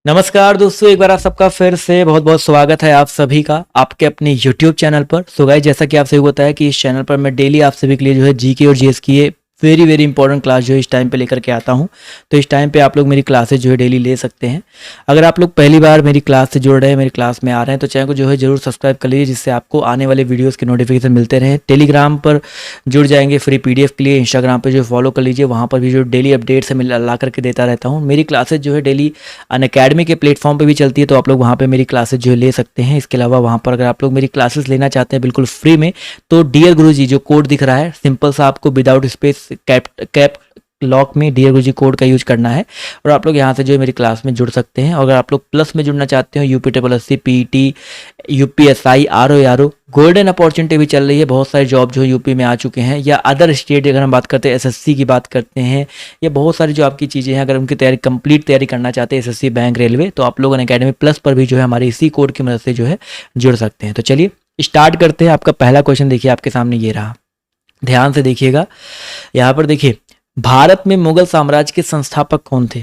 नमस्कार दोस्तों, एक बार आप सबका फिर से बहुत बहुत स्वागत है आप सभी का आपके अपने YouTube चैनल पर। सो गाइस, जैसा कि आप सभी को पता है कि इस चैनल पर मैं डेली आप सभी के लिए जो है जीके और जीएस की ये वेरी इंपॉर्टेंट क्लास जो है इस टाइम पे लेकर के आता हूं। तो इस टाइम पे आप लोग मेरी क्लासेज जो है डेली ले सकते हैं। अगर आप लोग पहली बार मेरी क्लास से जुड़ रहे हैं, मेरी क्लास में आ रहे हैं, तो चैनल को जो है जरूर सब्सक्राइब कर लीजिए, जिससे आपको आने वाले वीडियोज़ के नोटिफिकेशन मिलते रहें। टेलीग्राम पर जुड़ जाएंगे फ्री PDF के लिए, इंस्टाग्राम पर जो फॉलो कर लीजिए, वहाँ पर भी जो डेली अपडेट्स है मैं ला करके देता रहता हूँ। मेरी क्लासेज जो है डेली अनअकैडमी के प्लेटफॉर्म पे भी चलती है, तो आप लोग वहाँ पे मेरी क्लासेज जो है ले सकते हैं। इसके अलावा वहाँ पर अगर आप लोग मेरी क्लासेस लेना चाहते हैं बिल्कुल फ्री में, तो डियर गुरुजी जो कोड दिख रहा है, सिंपल सा आपको विदाउट स्पेस कैप लॉक में डियर गुरुजी कोड का यूज करना है और आप लोग यहाँ से जो है मेरी क्लास में जुड़ सकते हैं। और अगर आप लोग प्लस में जुड़ना चाहते हो, UP PET UPSI RO golden opportunity भी चल रही है। बहुत सारे जॉब जो यूपी में आ चुके हैं, या अदर स्टेट अगर हम बात करते हैं, SSC की बात करते हैं, या बहुत सारी जो आपकी चीज़ें हैं, अगर उनकी तैयारी कंप्लीट तैयारी करना चाहते हैं SSC बैंक रेलवे, तो आप लोग अनअकैडमी प्लस पर भी जो है हमारे इसी कोड की मदद से जो है जुड़ सकते हैं। तो चलिए स्टार्ट करते हैं। आपका पहला क्वेश्चन देखिए आपके सामने ये रहा, ध्यान से देखिएगा। यहाँ पर देखिए, भारत में मुगल साम्राज्य के संस्थापक कौन थे?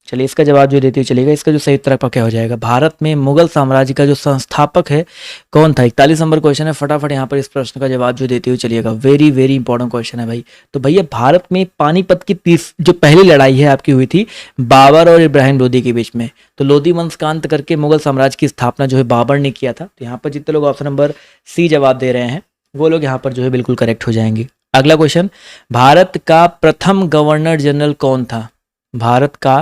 चलिए इसका जवाब जो देते हुए चलेगा, इसका जो सही उत्तर आपका क्या हो जाएगा? भारत में मुगल साम्राज्य का जो संस्थापक है कौन था? 41 नंबर क्वेश्चन है। फटाफट यहाँ पर इस प्रश्न का जवाब जो देते हुए चलिएगा। वेरी इंपॉर्टेंट क्वेश्चन है भाई। तो भैया, भारत में पानीपत की जो पहली लड़ाई है आपकी हुई थी बाबर और इब्राहिम लोदी के बीच में। तो लोदी वंश का अंत करके मुगल साम्राज्य की स्थापना जो है बाबर ने किया था। तो यहाँ पर जितने लोग ऑप्शन नंबर C जवाब दे रहे हैं, वो लोग यहाँ पर जो है बिल्कुल करेक्ट हो जाएंगे। अगला क्वेश्चन, भारत का प्रथम गवर्नर जनरल कौन था? भारत का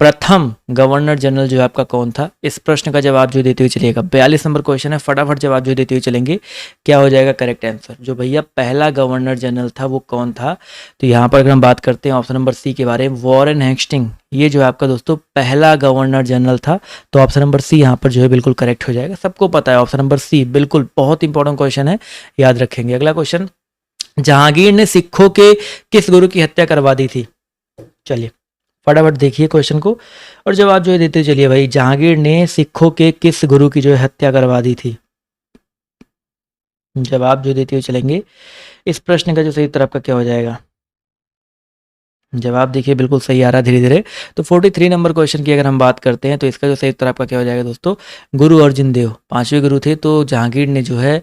प्रथम गवर्नर जनरल जो है आपका कौन था? इस प्रश्न का जवाब जो देते हुए चलिएगा। 42 नंबर क्वेश्चन है। फटाफट जवाब जो देते हुए चलेंगे, क्या हो जाएगा करेक्ट आंसर? जो भैया पहला गवर्नर जनरल था वो कौन था? तो यहाँ पर अगर हम बात करते हैं ऑप्शन नंबर C के बारे में, वॉरेन हेस्टिंग, ये जो है आपका दोस्तों पहला गवर्नर जनरल था। तो ऑप्शन नंबर C यहाँ पर जो है बिल्कुल करेक्ट हो जाएगा। सबको पता है ऑप्शन नंबर C बिल्कुल बहुत इंपॉर्टेंट क्वेश्चन है, याद रखेंगे। अगला क्वेश्चन, जहांगीर ने सिखों के किस गुरु की हत्या करवा दी थी? चलिए फटाफट देखिए क्वेश्चन को और जवाब जो है देते चलिए भाई। जहांगीर ने सिखों के किस गुरु की जो है हत्या करवा दी थी? जवाब जो देते हुए चलेंगे, इस प्रश्न का जो सही उत्तर आपका क्या हो जाएगा? जवाब देखिए बिल्कुल सही आ रहा है धीरे धीरे। तो 43 नंबर क्वेश्चन की अगर हम बात करते हैं, तो इसका जो सही उत्तर आपका क्या हो जाएगा दोस्तों? गुरु अर्जुन देव 5वें गुरु थे। तो जहांगीर ने जो है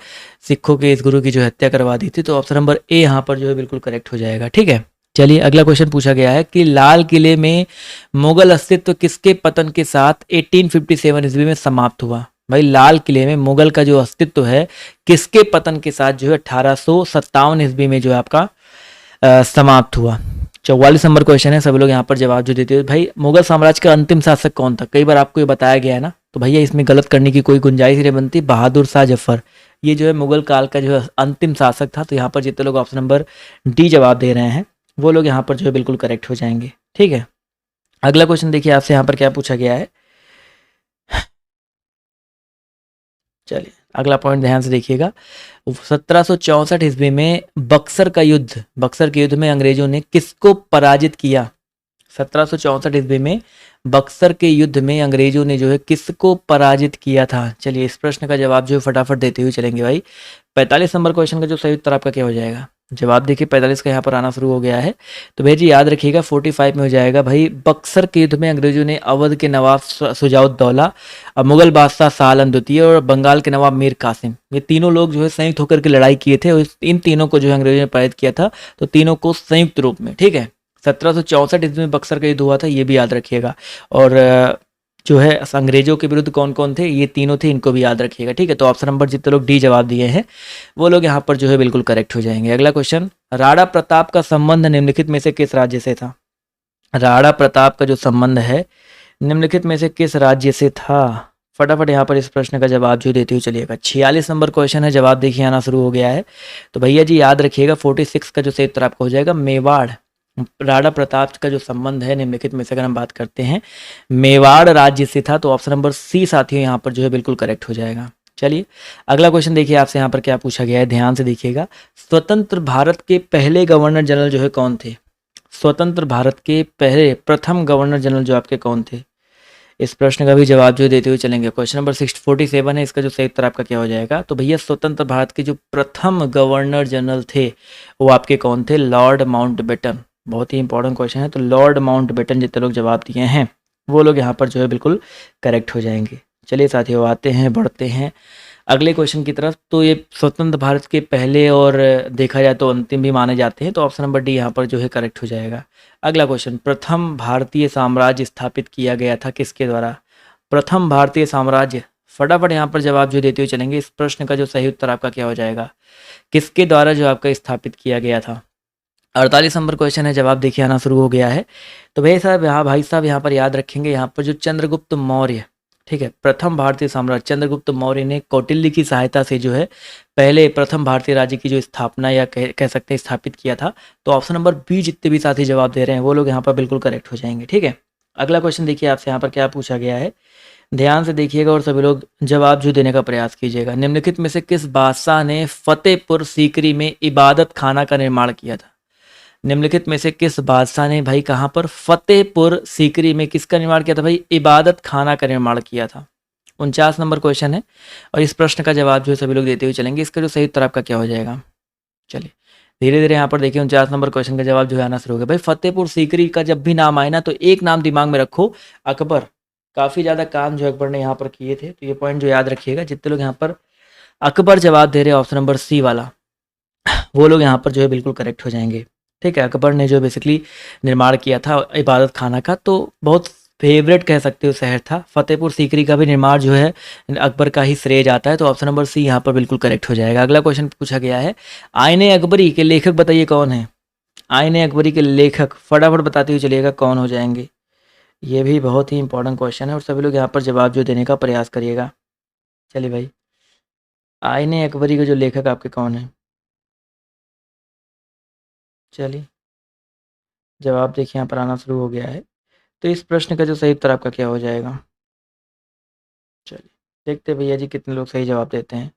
सिखों के इस गुरु की जो हत्या करवा दी थी। तो ऑप्शन नंबर A यहाँ पर जो है बिल्कुल करेक्ट हो जाएगा। ठीक है, चलिए अगला क्वेश्चन पूछा गया है कि लाल किले में मुगल अस्तित्व किसके पतन के साथ 1857 ईस्वी में समाप्त हुआ? भाई, लाल किले में मुगल का जो अस्तित्व है किसके पतन के साथ जो है 1857 ईस्वी में जो है आपका समाप्त हुआ? 44 नंबर क्वेश्चन है। सभी लोग यहाँ पर जवाब जो देते हैं। भाई, मुगल साम्राज्य का अंतिम शासक कौन था? कई बार आपको ये बताया गया है ना, तो भैया इसमें गलत करने की कोई गुंजाइश नहीं बनती। बहादुर शाह जफर, ये जो है मुगल काल का जो है अंतिम शासक था। तो यहाँ पर जितने लोग ऑप्शन नंबर D जवाब दे रहे हैं, वो लोग यहाँ पर जो है बिल्कुल करेक्ट हो जाएंगे। ठीक है, अगला क्वेश्चन देखिए आपसे यहाँ पर क्या पूछा गया है। चलिए अगला पॉइंट ध्यान से देखिएगा। 1764 ईस्वी में बक्सर के युद्ध में अंग्रेजों ने किसको पराजित किया? 1764 ईस्वी में बक्सर के युद्ध में अंग्रेजों ने जो है किसको पराजित किया था? चलिए इस प्रश्न का जवाब जो है फटाफट देते हुए चलेंगे भाई। 45 नंबर क्वेश्चन का जो सही उत्तर आपका क्या हो जाएगा? जवाब देखिए 45 का यहाँ पर आना शुरू हो गया है। तो भैया जी याद रखिएगा 45 में हो जाएगा भाई। बक्सर के युद्ध में अंग्रेजों ने अवध के नवाब सुजाउद्दौला, मुगल बादशाह शाह आलम द्वितीय और बंगाल के नवाब मीर कासिम, ये तीनों लोग जो है संयुक्त होकर के लड़ाई किए थे। और इन तीनों को जो है अंग्रेजों ने पराजित किया था। तो तीनों को संयुक्त रूप में, ठीक है, 1764 ईस्वी में बक्सर का युद्ध हुआ था, ये भी याद रखिएगा। और जो है अंग्रेजों के विरुद्ध कौन कौन थे? ये तीनों थे, इनको भी याद रखिएगा। ठीक है, तो ऑप्शन नंबर जितने लोग D जवाब दिए हैं, वो लोग यहाँ पर जो है बिल्कुल करेक्ट हो जाएंगे। अगला क्वेश्चन, राणा प्रताप का संबंध निम्नलिखित में से किस राज्य से था? राणा प्रताप का जो संबंध है निम्नलिखित में से किस राज्य से था? फटाफट यहाँ पर इस प्रश्न का जवाब जो देते हुए चलिएगा। 46 नंबर क्वेश्चन है। जवाब देखिए आना शुरू हो गया है। तो भैया जी याद रखिएगा 46 का जो सही उत्तर आपका हो जाएगा मेवाड़। राणा प्रताप का जो संबंध है निम्नलिखित में से अगर हम बात करते हैं मेवाड़ राज्य से था। तो ऑप्शन नंबर C साथियों यहाँ पर जो है बिल्कुल करेक्ट हो जाएगा। चलिए अगला क्वेश्चन देखिए आपसे यहाँ पर क्या पूछा गया है, ध्यान से देखिएगा। स्वतंत्र भारत के पहले गवर्नर जनरल जो है कौन थे? स्वतंत्र भारत के पहले प्रथम गवर्नर जनरल जो आपके कौन थे? इस प्रश्न का भी जवाब जो देते हुए चलेंगे। क्वेश्चन नंबर 47 है, इसका जो सही उत्तर आपका क्या हो जाएगा? तो भैया स्वतंत्र भारत के जो प्रथम गवर्नर जनरल थे वो आपके कौन थे? Lord Mountbatten. बहुत ही इंपॉर्टेंट क्वेश्चन है। तो लॉर्ड माउंटबेटन जितने लोग जवाब दिए हैं वो लोग यहाँ पर जो है बिल्कुल करेक्ट हो जाएंगे। चलिए साथियों, आते हैं बढ़ते हैं अगले क्वेश्चन की तरफ। तो ये स्वतंत्र भारत के पहले और देखा जाए तो अंतिम भी माने जाते हैं, तो ऑप्शन नंबर डी यहाँ पर जो है करेक्ट हो जाएगा। अगला क्वेश्चन, प्रथम भारतीय साम्राज्य स्थापित किया गया था किसके द्वारा? प्रथम भारतीय साम्राज्य, फटाफट यहाँ पर जवाब जो देते हुए चलेंगे। इस प्रश्न का जो सही उत्तर आपका क्या हो जाएगा, किसके द्वारा जो आपका स्थापित किया गया था? 48 नंबर क्वेश्चन है, जवाब देखिए आना शुरू हो गया है। तो भाई साहब यहाँ पर याद रखेंगे, यहाँ पर जो चंद्रगुप्त मौर्य, ठीक है, प्रथम भारतीय साम्राज्य चंद्रगुप्त मौर्य ने कौटिल्य की सहायता से जो है पहले प्रथम भारतीय राज्य की जो स्थापना या कह सकते हैं स्थापित किया था। तो ऑप्शन नंबर बी जितने भी साथी जवाब दे रहे हैं वो लोग यहाँ पर बिल्कुल करेक्ट हो जाएंगे। ठीक है, अगला क्वेश्चन देखिए आपसे यहाँ पर क्या पूछा गया है, ध्यान से देखिएगा और सभी लोग जवाब जो देने का प्रयास कीजिएगा। निम्नलिखित में से किस बादशाह ने फतेहपुर सीकरी में इबादत खाना का निर्माण किया था? निम्नलिखित में से किस बादशाह ने भाई कहाँ पर फतेहपुर सीकरी में किसका निर्माण किया था भाई? इबादत खाना का निर्माण किया था। 49 नंबर क्वेश्चन है और इस प्रश्न का जवाब जो है सभी लोग देते हुए चलेंगे। इसका जो सही उत्तर आपका क्या हो जाएगा? चलिए धीरे धीरे यहाँ पर देखिए 49 नंबर क्वेश्चन का जवाब जो है आना शुरू हो गया। भाई फतेहपुर सीकरी का जब भी नाम आए ना तो एक नाम दिमाग में रखो, अकबर। काफ़ी ज़्यादा काम जो अकबर ने यहाँ पर किए थे, तो ये पॉइंट जो याद रखिएगा। जितने लोग यहाँ पर अकबर जवाब दे रहे हैं ऑप्शन नंबर सी वाला, वो लोग यहाँ पर जो है बिल्कुल करेक्ट हो जाएंगे। ठीक है, अकबर ने जो बेसिकली निर्माण किया था इबादत खाना का, तो बहुत फेवरेट कह सकते हो शहर था। फतेहपुर सीकरी का भी निर्माण जो है अकबर का ही श्रेय जाता है, तो ऑप्शन नंबर सी यहाँ पर बिल्कुल करेक्ट हो जाएगा। अगला क्वेश्चन पूछा गया है, आईने अकबरी के लेखक बताइए कौन है? आईने अकबरी के लेखक फटाफट बताते हुए चलिएगा कौन हो जाएंगे। ये भी बहुत ही इंपॉर्टेंट क्वेश्चन है और सभी लोग यहाँ पर जवाब जो देने का प्रयास करिएगा। चलिए भाई, आईने अकबरी के जो लेखक आपके कौन है? चलिए जवाब देखिए यहाँ पर आना शुरू हो गया है। तो इस प्रश्न का जो सही उत्तर आपका क्या हो जाएगा? चलिए देखते हैं भैया जी कितने लोग सही जवाब देते हैं।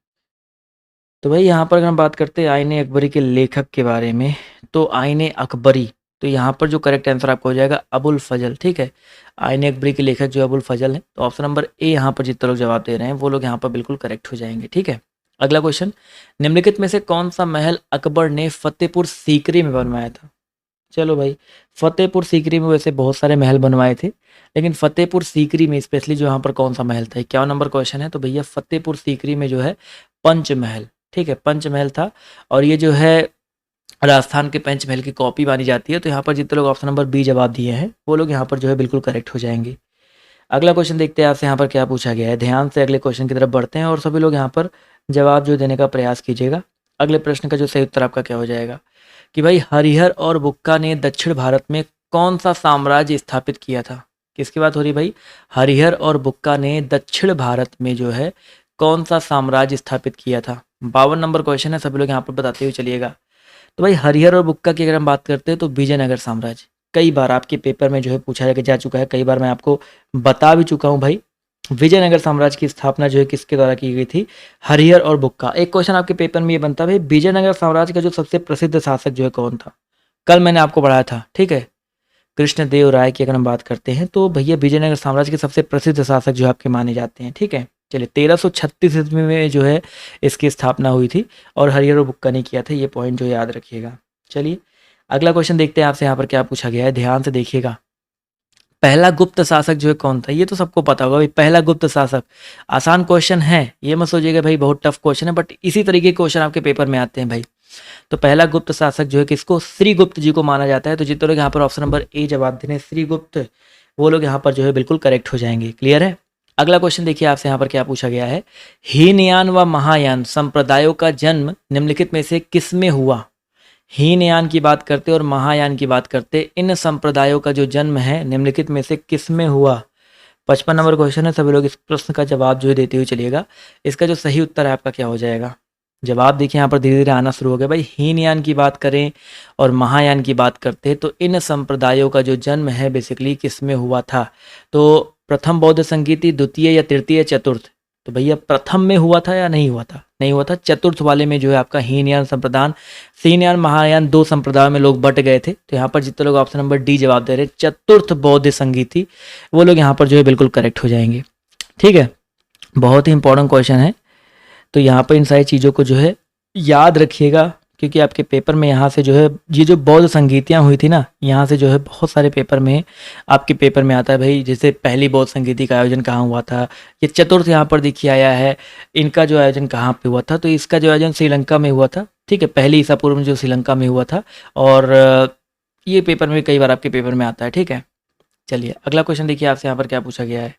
तो भाई यहाँ पर अगर हम बात करते हैं आईने अकबरी के लेखक के बारे में, तो आईने अकबरी, तो यहाँ पर जो करेक्ट आंसर आपका हो जाएगा अबुल फजल। ठीक है, आईने अकबरी के लेखक जो अबुल फजल है, तो ऑप्शन नंबर ए यहाँ पर जितने लोग जवाब दे रहे हैं वो लोग यहाँ पर बिल्कुल करेक्ट हो जाएंगे। ठीक है, अगला क्वेश्चन, निम्नलिखित में से कौन सा महल अकबर ने फतेहपुर सीकरी में बनवाया था? चलो भाई, फतेहपुर सीकरी में वैसे बहुत सारे महल बनवाए थे, लेकिन फतेहपुर सीकरी में स्पेशली जो यहाँ पर कौन सा महल था? 51 नंबर क्वेश्चन है। तो भैया फतेहपुर सीकरी में जो है पंचमहल, ठीक है, पंचमहल था और ये जो है राजस्थान के पंचमहल की कॉपी मानी जाती है। तो यहाँ पर जितने लोग ऑप्शन नंबर बी जवाब दिए हैं वो लोग यहाँ पर जो है बिल्कुल करेक्ट हो जाएंगे। अगला क्वेश्चन देखते हैं आपसे यहाँ पर क्या पूछा गया है। ध्यान से अगले क्वेश्चन की तरफ बढ़ते हैं और सभी लोग यहाँ पर जवाब जो देने का प्रयास कीजिएगा। अगले प्रश्न का जो सही उत्तर आपका क्या हो जाएगा कि भाई हरिहर और बुक्का ने दक्षिण भारत में कौन सा साम्राज्य स्थापित किया था? किसकी बात हो रही भाई? हरिहर और बुक्का ने दक्षिण भारत में जो है कौन सा साम्राज्य स्थापित किया था? 52 नंबर क्वेश्चन है, सभी लोग यहाँ पर बताते हुए चलिएगा। तो भाई हरिहर और बुक्का की अगर हम बात करते हैं तो विजयनगर साम्राज्य, कई बार आपके पेपर में जो है पूछा जा चुका है, कई बार मैं आपको बता भी चुका हूँ भाई। विजयनगर साम्राज्य की स्थापना जो है किसके द्वारा की गई थी? हरिहर और बुक्का। एक क्वेश्चन आपके पेपर में ये बनता है भाई, विजयनगर साम्राज्य का जो सबसे प्रसिद्ध शासक जो है कौन था? कल मैंने आपको पढ़ाया था, ठीक है, कृष्णदेव राय की अगर हम बात करते हैं तो भैया विजयनगर साम्राज्य के सबसे प्रसिद्ध शासक जो आपके माने जाते हैं। ठीक है, चलिए 1336 ईस्वी में जो है इसकी स्थापना हुई थी और हरिहर और बुक्का ने किया था, ये पॉइंट जो याद रखिएगा। चलिए अगला क्वेश्चन देखते हैं आपसे यहाँ पर क्या पूछा गया है, ध्यान से देखिएगा। पहला गुप्त शासक जो है कौन था? ये तो सबको पता होगा भाई, पहला गुप्त शासक। आसान क्वेश्चन है, ये मत सोचिएगा भाई बहुत टफ क्वेश्चन है, बट इसी तरीके के क्वेश्चन आपके पेपर में आते हैं भाई। तो पहला गुप्त शासक जो है किसको? श्रीगुप्त जी को माना जाता है। तो जितने लोग यहाँ पर ऑप्शन नंबर ए जवाब दे रहे हैं श्रीगुप्त, वो लोग यहाँ पर जो है बिल्कुल करेक्ट हो जाएंगे। क्लियर है? अगला क्वेश्चन देखिए आपसे यहाँ पर क्या पूछा गया है, हीनयान व महायान संप्रदायों का जन्म निम्नलिखित में से किसमें हुआ? हीनयान की बात करते और महायान की बात करते, इन संप्रदायों का जो जन्म है निम्नलिखित में से किसमें हुआ? 55 नंबर क्वेश्चन है, सभी लोग इस प्रश्न का जवाब जो है देते हुए चलिएगा। इसका जो सही उत्तर है आपका क्या हो जाएगा? जवाब देखिए यहाँ पर धीरे धीरे आना शुरू हो गया भाई। हीनयान की बात करें और महायान की बात करते हैं तो इन संप्रदायों का जो जन्म है बेसिकली किसमें हुआ था? तो प्रथम बौद्ध संगीति, द्वितीय या तृतीय चतुर्थ? तो भैया प्रथम में हुआ था या नहीं हुआ था? नहीं हुआ था। चतुर्थ वाले में जो है आपका हीनयान संप्रदान, हीनयान महायान दो संप्रदायों में लोग बट गए थे। तो यहाँ पर जितने लोग ऑप्शन नंबर डी जवाब दे रहे हैं चतुर्थ बौद्ध संगीति, वो लोग यहाँ पर जो है बिल्कुल करेक्ट हो जाएंगे। ठीक है, बहुत ही इंपॉर्टेंट क्वेश्चन है, तो यहाँ पर इन सारी चीज़ों को जो है याद रखिएगा, क्योंकि आपके पेपर में यहाँ से जो है ये जो बौद्ध संगीतियाँ हुई थी ना, यहाँ से जो है बहुत सारे पेपर में आपके पेपर में आता है भाई। जैसे पहली बौद्ध संगीति का आयोजन कहाँ हुआ था, ये चतुर्थ यहाँ पर देखिए आया है, इनका जो आयोजन कहाँ पे हुआ था, तो इसका जो आयोजन श्रीलंका में हुआ था। ठीक है, पहली ईसा पूर्व में जो श्रीलंका में हुआ था, और ये पेपर में कई बार आपके पेपर में आता है। ठीक है, चलिए अगला क्वेश्चन देखिए आपसे यहाँ पर क्या पूछा गया है।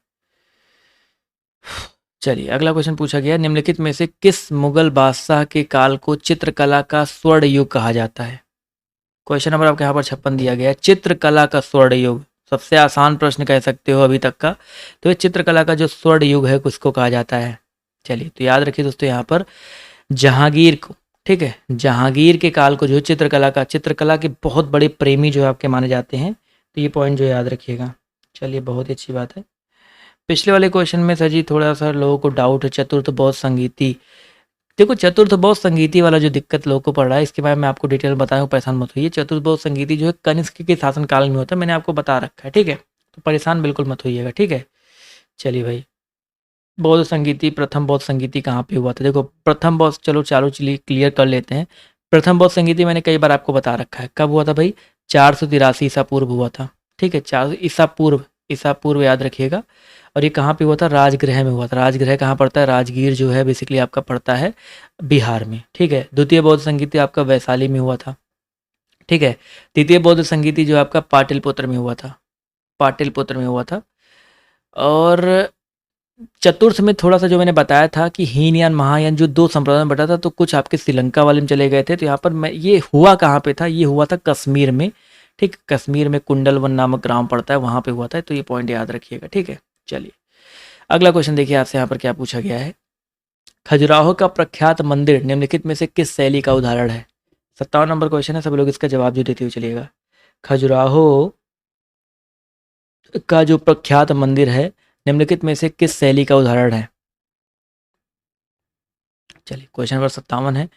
चलिए अगला क्वेश्चन पूछा गया है, निम्नलिखित में से किस मुगल बादशाह के काल को चित्रकला का स्वर्ण युग कहा जाता है। क्वेश्चन नंबर आपके यहाँ पर 56 दिया गया है, चित्रकला का स्वर्ण युग, सबसे आसान प्रश्न कह सकते हो अभी तक का। तो ये चित्रकला का जो स्वर्ण युग है किसको कहा जाता है। चलिए तो याद रखिए दोस्तों यहाँ पर जहांगीर को। ठीक है, जहांगीर के काल को जो चित्रकला के बहुत बड़े प्रेमी जो है आपके माने जाते हैं, तो ये पॉइंट जो याद रखिएगा। चलिए बहुत ही अच्छी बात है। पिछले वाले क्वेश्चन में सर जी थोड़ा सा लोगों को डाउट है, चतुर्थ बौद्ध संगीति। देखो चतुर्थ बौद्ध संगीति वाला जो दिक्कत लोगों को पड़ रहा है, इसके बारे में आपको डिटेल बताया हूँ, परेशान मत होइए। चतुर्थ बौद्ध संगीति जो है कनिष्क के शासनकाल में होता है, मैंने आपको बता रखा है। ठीक है, तो परेशान बिल्कुल मत होइएगा। ठीक है, चलिए भाई, बौद्ध संगीति, प्रथम बौद्ध संगीति कहाँ पे हुआ था। देखो प्रथम बौद्ध, चलो चलिए क्लियर कर लेते हैं। प्रथम बौद्ध संगीति मैंने कई बार आपको बता रखा है, कब हुआ था भाई, 483 ईसा पूर्व हुआ था। ठीक है, 4 ईसा पूर्व याद रखिएगा। और ये कहाँ पे हुआ था, राजगृह में हुआ था। राजगृह कहाँ पड़ता है, राजगीर जो है बेसिकली आपका पड़ता है बिहार में। ठीक है, द्वितीय बौद्ध संगीति आपका वैशाली में हुआ था। ठीक है, तृतीय बौद्ध संगीति जो आपका पाटलिपुत्र में हुआ था, पाटलिपुत्र में हुआ था। और चतुर्थ में थोड़ा सा जो मैंने बताया था कि हीनयान महायान जो दो संप्रदाय में बटा था, तो कुछ आपके श्रीलंका वाले में चले गए थे। तो यहाँ पर मैं ये हुआ कहाँ पे था, ये हुआ था कश्मीर में। ठीक, कश्मीर में कुंडलवन नामक ग्राम पड़ता है, वहाँ पे हुआ था। तो ये पॉइंट याद रखिएगा। ठीक है, चलिए अगला क्वेश्चन देखिए आपसे यहाँ पर क्या पूछा गया है। खजुराहो का प्रख्यात मंदिर निम्नलिखित में से किस शैली का उदाहरण है। 57 नंबर क्वेश्चन है, सभी लोग इसका जवाब जो देते हुए चलिएगा। खजुराहो का जो प्रख्यात मंदिर है निम्नलिखित में से किस शैली का उदाहरण है। चलिए क्वेश्चन नंबर 57 है,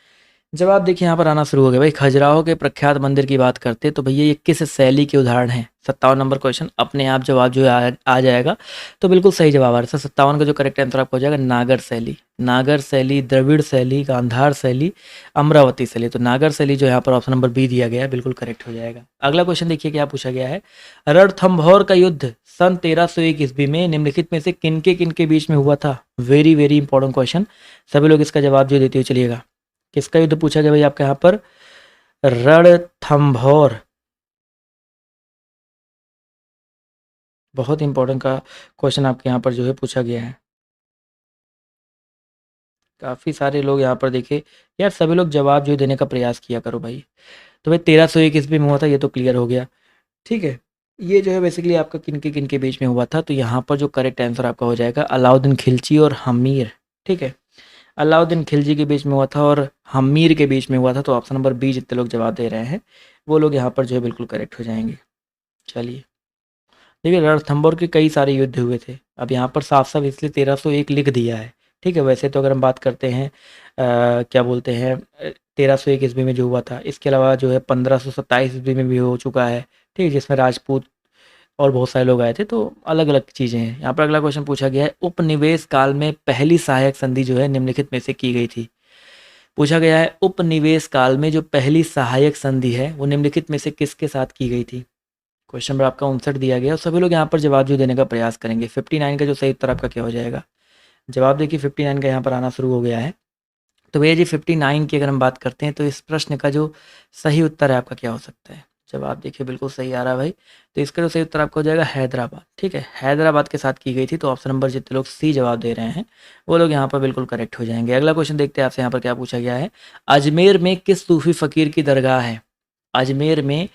जवाब देखिए यहाँ पर आना शुरू हो गया भाई। खजुराहो के प्रख्यात मंदिर की बात करते तो भैया ये किस शैली के उदाहरण है। 57 नंबर क्वेश्चन अपने आप जवाब जो है आ जाएगा, तो बिल्कुल सही जवाब आ रहा है। 57 का जो करेक्ट आंसर आपको हो जाएगा नागर शैली। नागर शैली, द्रविड़ शैली, गांधार शैली, अमरावती शैली। तो नागर शैली जो यहाँ पर ऑप्शन नंबर बी दिया गया है, बिल्कुल करेक्ट हो जाएगा। अगला क्वेश्चन देखिए क्या पूछा गया है। रणथंभौर का युद्ध सन 1301 ईस्वी में निम्नलिखित में से किन के बीच में हुआ था। वेरी वेरी इंपॉर्टेंट क्वेश्चन, सभी लोग इसका जवाब जो देते हुए चलिएगा। किसका युद्ध पूछा गया भाई आपके यहाँ पर, रणथंभौर। बहुत इंपॉर्टेंट का क्वेश्चन आपके यहाँ पर जो है पूछा गया है। काफ़ी सारे लोग यहाँ पर देखे यार, सभी लोग जवाब जो देने का प्रयास किया करो भाई। तो भाई 1301 ईस्वी में हुआ था, ये तो क्लियर हो गया। ठीक है, ये जो है बेसिकली आपका किन के बीच में हुआ था, तो यहाँ पर जो करेक्ट आंसर आपका हो जाएगा अलाउद्दीन खिलजी और हमीर। ठीक है, अलाउद्दीन खिलजी के बीच में हुआ था और हमीर के बीच में हुआ था। तो ऑप्शन नंबर बी जितने लोग जवाब दे रहे हैं वो लोग यहाँ पर जो है बिल्कुल करेक्ट हो जाएंगे। चलिए देखिए, रणथंभौर के कई सारे युद्ध हुए थे, अब यहाँ पर साफ साफ इसलिए 1301 लिख दिया है। ठीक है, वैसे तो अगर हम बात करते हैं क्या बोलते हैं 1301 ईस्वी में जो हुआ था, इसके अलावा जो है 1527 ईस्वी में भी हो चुका है। ठीक है, जिसमें राजपूत और बहुत सारे लोग आए थे, तो अलग अलग चीज़ें हैं। यहाँ पर अगला क्वेश्चन पूछा गया है, उपनिवेश काल में पहली सहायक संधि जो है निम्नलिखित में से की गई थी। पूछा गया है उपनिवेश काल में जो पहली सहायक संधि है वो निम्नलिखित में से किसके साथ की गई थी। क्वेश्चन नंबर आपका 59 दिया गया और सभी लोग यहाँ पर जवाब जो देने का प्रयास करेंगे। 59 का जो सही उत्तर आपका क्या हो जाएगा, जवाब देखिए 59 का यहाँ पर आना शुरू हो गया है। तो भैया जी 59 की अगर हम बात करते हैं तो इस प्रश्न का जो सही उत्तर है आपका क्या हो सकता है। जवाब देखिए बिल्कुल सही आ रहा है भाई, तो इसका जो सही उत्तर आपका हो जाएगा हैदराबाद। ठीक है, हैदराबाद के साथ की गई थी। तो ऑप्शन नंबर जितने लोग सी जवाब दे रहे हैं वो लोग यहाँ पर बिल्कुल करेक्ट हो जाएंगे। अगला क्वेश्चन देखते हैं आपसे यहाँ पर क्या पूछा गया है। अजमेर में किस सूफी फकीर की दरगाह है। अजमेर में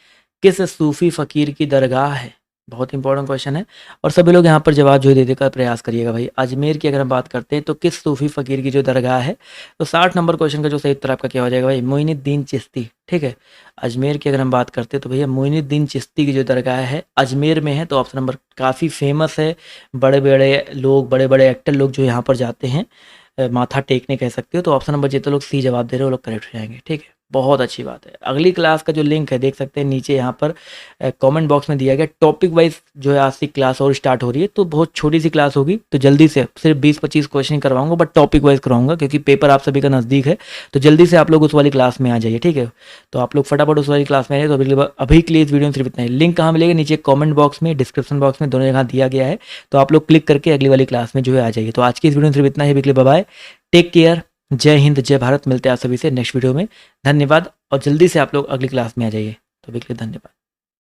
किस सूफी फकीर की दरगाह है, बहुत इंपॉर्टेंट क्वेश्चन है और सभी लोग यहाँ पर जवाब जो देने का प्रयास करिएगा भाई। अजमेर की अगर हम बात करते हैं तो किस सूफी फकीर की जो दरगाह है, तो 60 नंबर क्वेश्चन का जो सही उत्तर आपका क्या हो जाएगा भाई, मोइनुद्दीन चिश्ती। ठीक है, अजमेर की अगर हम बात करते हैं तो भैया मोइनुद्दीन चिश्ती की जो दरगाह है अजमेर में है। तो ऑप्शन नंबर काफ़ी फेमस है, बड़े बड़े लोग, बड़े बड़े एक्टर लोग जो यहाँ पर जाते हैं माथा टेकने कह सकते हो। तो ऑप्शन नंबर जितने लोग सी जवाब दे रहे हो वो लोग करेक्ट हो जाएंगे। ठीक है, बहुत अच्छी बात है। अगली क्लास का जो लिंक है देख सकते हैं नीचे यहाँ पर कमेंट बॉक्स में दिया गया। टॉपिक वाइज जो है आज से क्लास और स्टार्ट हो रही है, तो बहुत छोटी सी क्लास होगी, तो जल्दी से सिर्फ 20-25 क्वेश्चन करवाऊंगा, बट टॉपिक वाइज करवाऊंगा क्योंकि पेपर आप सभी का नज़दीक है। तो जल्दी से आप लोग उस वाली क्लास में आ जाइए, ठीक है। तो आप लोग फटाफट उस वाली क्लास में आइए। तो अभी के लिए इस वीडियो में सिर्फ इतना ही। लिंक कहाँ मिलेगा? नीचे कॉमेंट बॉक्स में, डिस्क्रिप्शन बॉक्स में, दोनों जगह दिया गया है। तो आप लोग क्लिक करके अगली वाली क्लास में जो है आ जाइए। तो आज की इस वीडियो में सिर्फ इतना ही। अभी के लिए बाय बाय, टेक केयर, जय हिंद, जय भारत। मिलते हैं आप सभी से नेक्स्ट वीडियो में। धन्यवाद, और जल्दी से आप लोग अगली क्लास में आ जाइए। तो अभी के लिए धन्यवाद।